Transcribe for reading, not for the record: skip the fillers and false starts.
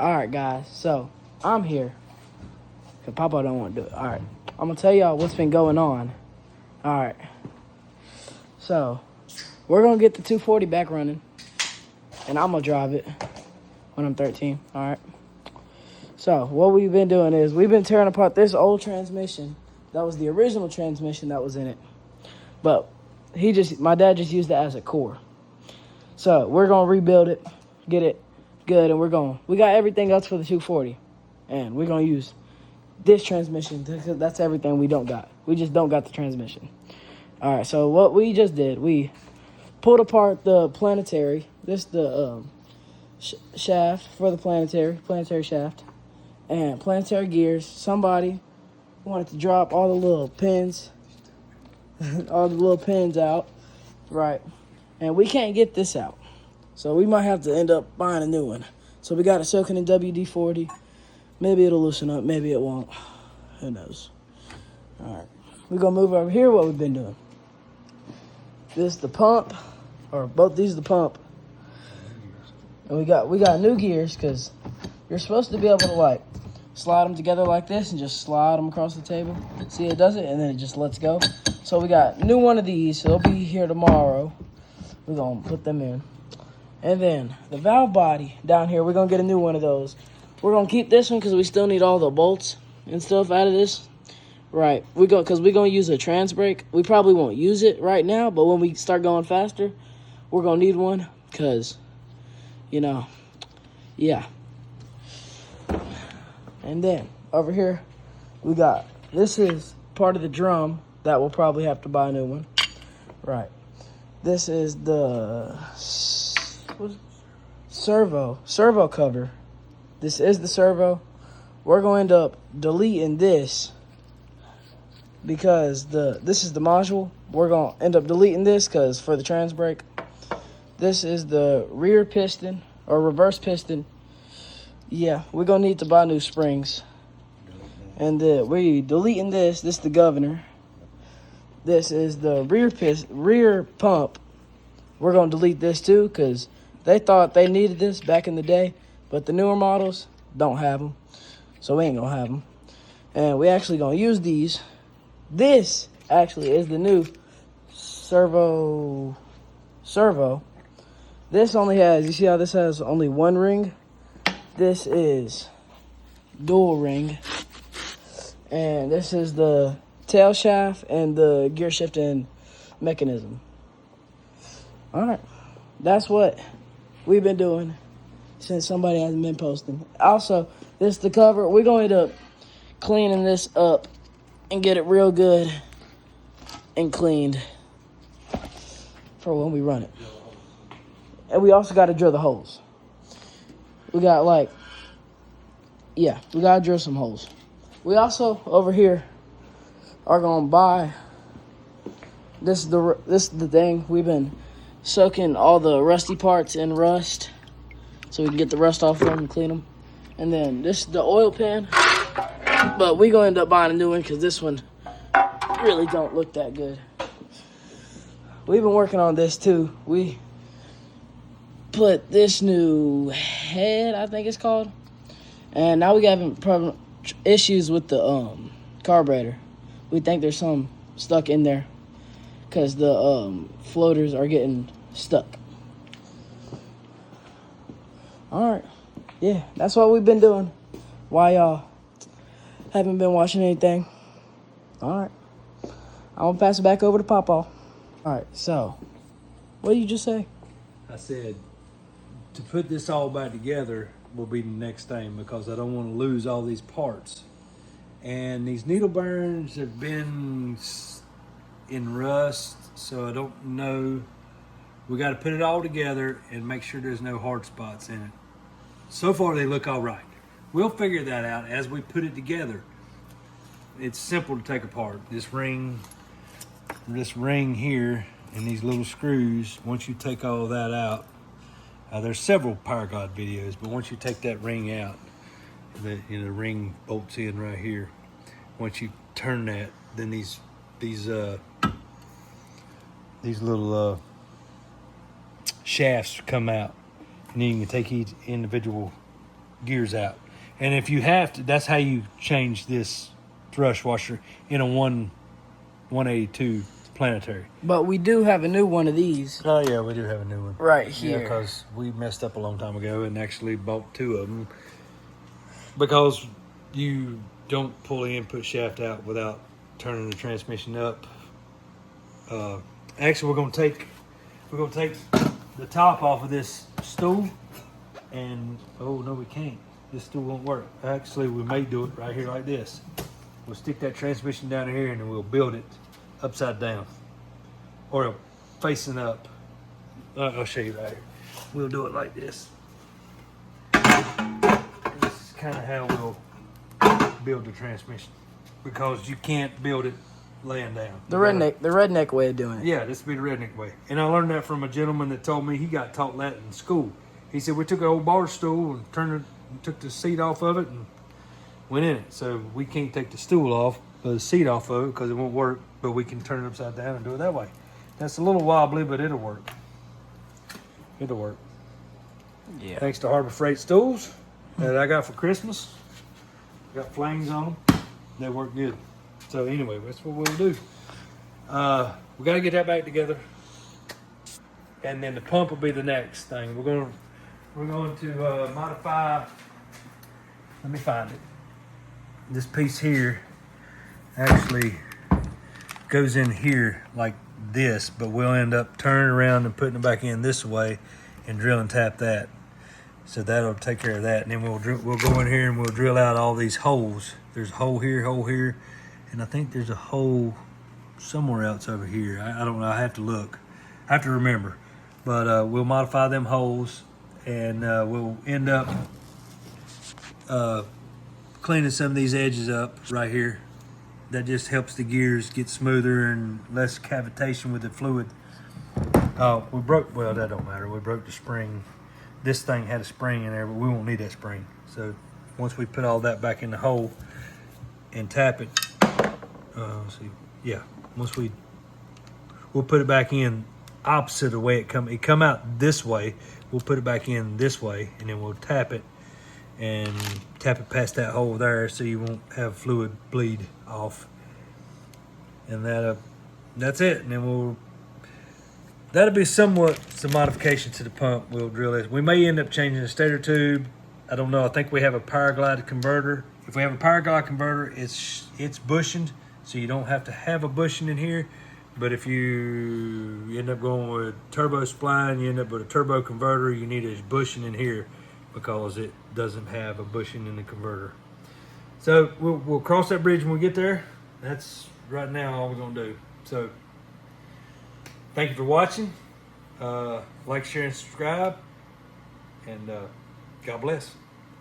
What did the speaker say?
All right, guys. So I'm here because Papa don't want to do it. All right. I'm going to tell y'all what's been going on. All right. So we're going to get the 240 back running, and I'm going to drive it when I'm 13. All right. So what we've been doing is we've been tearing apart this old transmission. That was the original transmission that was in it. But my dad just used it as a core. So we're going to rebuild it, get it good, and we got everything else for the 240. And we're going to use this transmission because that's everything we don't got. We just don't got the transmission. All right, so what we just did, we pulled apart the planetary. This is the shaft for the planetary shaft, and planetary gears. Somebody wanted to drop all the little pins, out, right? And we can't get this out, so we might have to end up buying a new one. So we got it soaking in WD-40. Maybe it'll loosen up, maybe it won't. Who knows? All right, we're gonna move over here. What we've been doing. This is the pump, or both these are the pump. And we got new gears because you're supposed to be able to like slide them together like this and just slide them across the table. See, it does it and then it just lets go. So we got new one of these. So they'll be here tomorrow. We're gonna put them in. And then the valve body down here, we're gonna get a new one of those. We're gonna keep this one because we still need all the bolts and stuff out of this. Right, because we're gonna use a trans brake. We probably won't use it right now, but when we start going faster, we're gonna need one because, yeah. And then over here, this is part of the drum that we'll probably have to buy a new one. Right, this is the servo cover. This is the servo. We're going to end up deleting this. Because this is the module, we're going to end up deleting this because for the trans brake. This is the rear piston or reverse piston. Yeah, we're going to need to buy new springs. And we deleting this. This is the governor. This is the rear pump. We're going to delete this too because they thought they needed this back in the day. But the newer models don't have them. So we ain't going to have them. And we actually going to use these. This actually is the new servo. This only has, you see how this has only one ring? This is dual ring. And this is the tail shaft and the gear shifting mechanism. All right. That's what we've been doing since somebody hasn't been posting. Also, this is the cover. We're going to end up cleaning this up and get it real good and cleaned for when we run it. And we also got to drill the holes. We got we got to drill some holes. We also, over here, are going to buy, this is the thing. We've been soaking all the rusty parts in rust so we can get the rust off of them and clean them. And then this is the oil pan. But we're going to end up buying a new one because this one really don't look that good. We've been working on this too. We put this new head, I think it's called. And now we having issues with the carburetor. We think there's some stuck in there because the floaters are getting stuck. All right. Yeah, that's what we've been doing. Why y'all haven't been watching anything. All right. I'm going to pass it back over to Papa. All right, so what did you just say? I said to put this all back together will be the next thing because I don't want to lose all these parts. And these needle burns have been in rust, so I don't know. We got to put it all together and make sure there's no hard spots in it. So far, they look all right. We'll figure that out as we put it together. It's simple to take apart. This ring here and these little screws, once you take all that out, there's several Power God videos, but once you take that ring out, the ring bolts in right here. Once you turn that, then these little shafts come out, and then you can take each individual gears out. And if you have to, that's how you change this thrust washer in a 182 planetary. But we do have a new one of these Oh yeah, we do have a new one right Yeah, here. because we messed up a long time ago and actually bought 2 of them because you don't pull the input shaft out without turning the transmission up. Actually, we're gonna take the top off of this stool, and oh no, we can't. This stool won't work. Actually, we may do it right here like this. We'll stick that transmission down here, and then we'll build it upside down or facing up. I'll show you right here. We'll do it like this. This is kind of how we'll build the transmission because you can't build it laying down. The redneck way of doing it. Yeah, this would be the redneck way. And I learned that from a gentleman that told me he got taught that in school. He said we took an old bar stool and took the seat off of it and went in it. So we can't take the stool off, the seat off of it because it won't work, but we can turn it upside down and do it that way. That's a little wobbly, but it'll work. It'll work. Yeah. Thanks to Harbor Freight stools that I got for Christmas. Got flames on them. They work good. So anyway, that's what we'll do. We got to get that back together, and then the pump will be the next thing. We're going to modify. Let me find it. This piece here actually goes in here like this, but we'll end up turning around and putting it back in this way, and drill and tap that. So that'll take care of that, and then we'll go in here and we'll drill out all these holes. There's a hole here, and I think there's a hole somewhere else over here. I don't know. I have to look. I have to remember. But we'll modify them holes, and we'll end up cleaning some of these edges up right here. That just helps the gears get smoother and less cavitation with the fluid. Well, that don't matter. We broke the spring. This thing had a spring in there, but we won't need that spring. So once we put all that back in the hole and tap it, let's see, yeah. Once we'll put it back in opposite of the way it come out this way. We'll put it back in this way, and then we'll tap it past that hole there, so you won't have fluid bleed off. And that's it. And then that'll be somewhat some modification to the pump. We'll drill this. We may end up changing the stator tube. I don't know. I think we have a power glide converter. If we have a power glide converter, it's bushioned, so you don't have to have a bushing in here. But if you end up going with turbo spline, you end up with a turbo converter, you need a bushing in here because it doesn't have a bushing in the converter. So we'll cross that bridge when we get there. That's right now all we're gonna do. So thank you for watching. Like, share, and subscribe. And God bless.